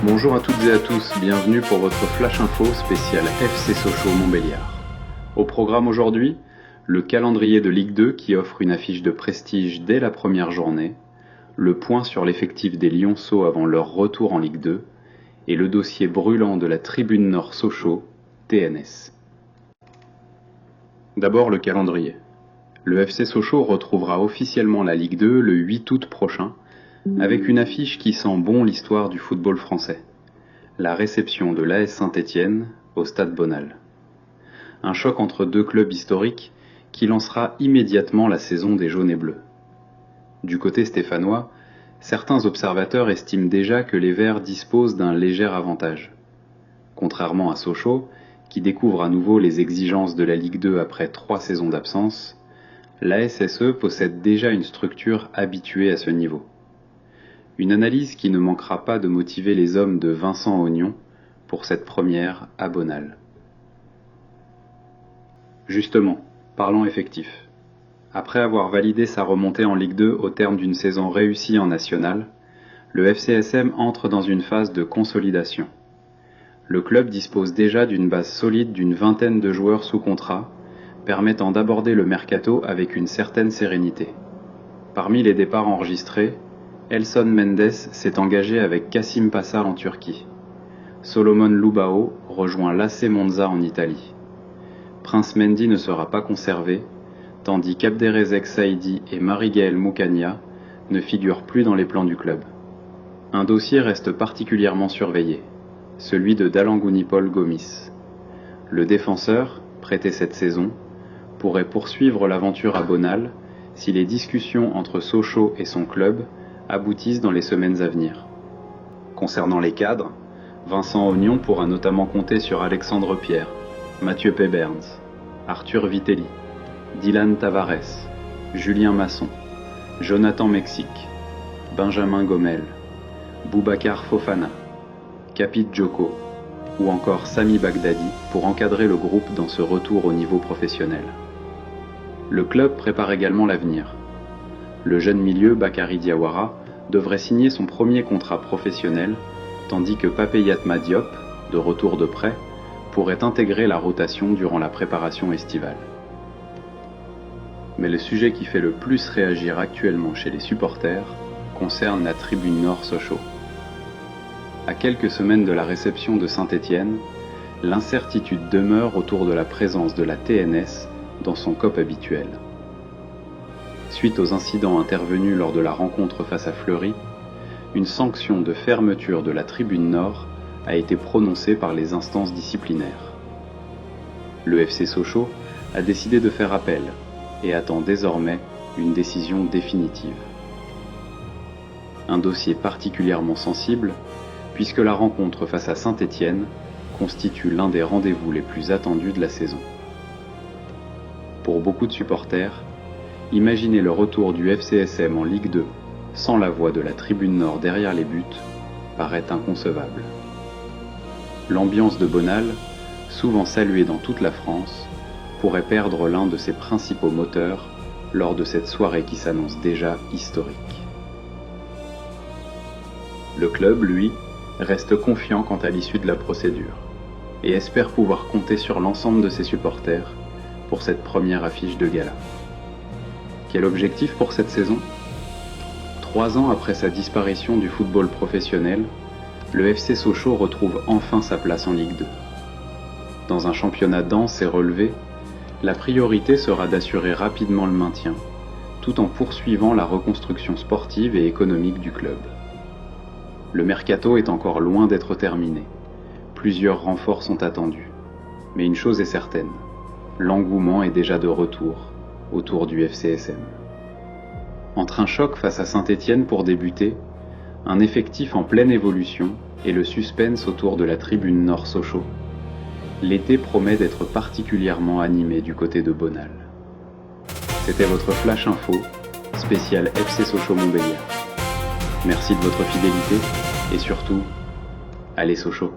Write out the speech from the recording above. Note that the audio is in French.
Bonjour à toutes et à tous, bienvenue pour votre Flash Info spécial FC Sochaux Montbéliard. Au programme aujourd'hui, le calendrier de Ligue 2 qui offre une affiche de prestige dès la première journée, le point sur l'effectif des Lionceaux avant leur retour en Ligue 2 et le dossier brûlant de la Tribune Nord Sochaux, TNS. D'abord le calendrier. Le FC Sochaux retrouvera officiellement la Ligue 2 le 8 août prochain, avec une affiche qui sent bon l'histoire du football français. La réception de l'AS Saint-Étienne au Stade Bonal. Un choc entre deux clubs historiques qui lancera immédiatement la saison des jaunes et bleus. Du côté stéphanois, certains observateurs estiment déjà que les Verts disposent d'un léger avantage. Contrairement à Sochaux, qui découvre à nouveau les exigences de la Ligue 2 après 3 saisons d'absence, l'ASSE possède déjà une structure habituée à ce niveau. Une analyse qui ne manquera pas de motiver les hommes de Vincent Ognon pour cette première à Bonal. Justement, parlons effectif. Après avoir validé sa remontée en Ligue 2 au terme d'une saison réussie en National, le FCSM entre dans une phase de consolidation. Le club dispose déjà d'une base solide d'une vingtaine de joueurs sous contrat, permettant d'aborder le mercato avec une certaine sérénité. Parmi les départs enregistrés, Elson Mendes s'est engagé avec Kassim Passar en Turquie. Solomon Lubao rejoint l'AC Monza en Italie. Prince Mendy ne sera pas conservé, tandis qu'Abderrezek Saïdi et Marie-Gaëlle Moukania ne figurent plus dans les plans du club. Un dossier reste particulièrement surveillé, celui de Dalangouni-Paul Gomis. Le défenseur, prêté cette saison, pourrait poursuivre l'aventure à Bonal si les discussions entre Sochaux et son club aboutissent dans les semaines à venir. Concernant les cadres, Vincent Ognon pourra notamment compter sur Alexandre Pierre, Mathieu Péberns, Arthur Vitelli, Dylan Tavares, Julien Masson, Jonathan Mexique, Benjamin Gomel, Boubacar Fofana, Capit Djoko ou encore Sami Bagdadi pour encadrer le groupe dans ce retour au niveau professionnel. Le club prépare également l'avenir. Le jeune milieu Bakary Diawara devrait signer son premier contrat professionnel, tandis que Papeyatma Diop, de retour de prêt, pourrait intégrer la rotation durant la préparation estivale. Mais le sujet qui fait le plus réagir actuellement chez les supporters concerne la Tribune Nord Sochaux. À quelques semaines de la réception de Saint-Étienne, l'incertitude demeure autour de la présence de la TNS dans son COP habituel. Suite aux incidents intervenus lors de la rencontre face à Fleury, une sanction de fermeture de la Tribune Nord a été prononcée par les instances disciplinaires. Le FC Sochaux a décidé de faire appel et attend désormais une décision définitive. Un dossier particulièrement sensible, puisque la rencontre face à Saint-Étienne constitue l'un des rendez-vous les plus attendus de la saison. Pour beaucoup de supporters, imaginer le retour du FCSM en Ligue 2 sans la voix de la Tribune Nord derrière les buts paraît inconcevable. L'ambiance de Bonal, souvent saluée dans toute la France, pourrait perdre l'un de ses principaux moteurs lors de cette soirée qui s'annonce déjà historique. Le club, lui, reste confiant quant à l'issue de la procédure et espère pouvoir compter sur l'ensemble de ses supporters pour cette première affiche de gala. Quel objectif pour cette saison ? 3 ans après sa disparition du football professionnel, le FC Sochaux retrouve enfin sa place en Ligue 2. Dans un championnat dense et relevé, la priorité sera d'assurer rapidement le maintien, tout en poursuivant la reconstruction sportive et économique du club. Le mercato est encore loin d'être terminé. Plusieurs renforts sont attendus. Mais une chose est certaine, l'engouement est déjà de retour autour du FCSM. Entre un choc face à Saint-Étienne pour débuter, un effectif en pleine évolution et le suspense autour de la Tribune Nord Sochaux, l'été promet d'être particulièrement animé du côté de Bonal. C'était votre Flash Info, spécial FC Sochaux Montbéliard. Merci de votre fidélité et surtout, allez Sochaux!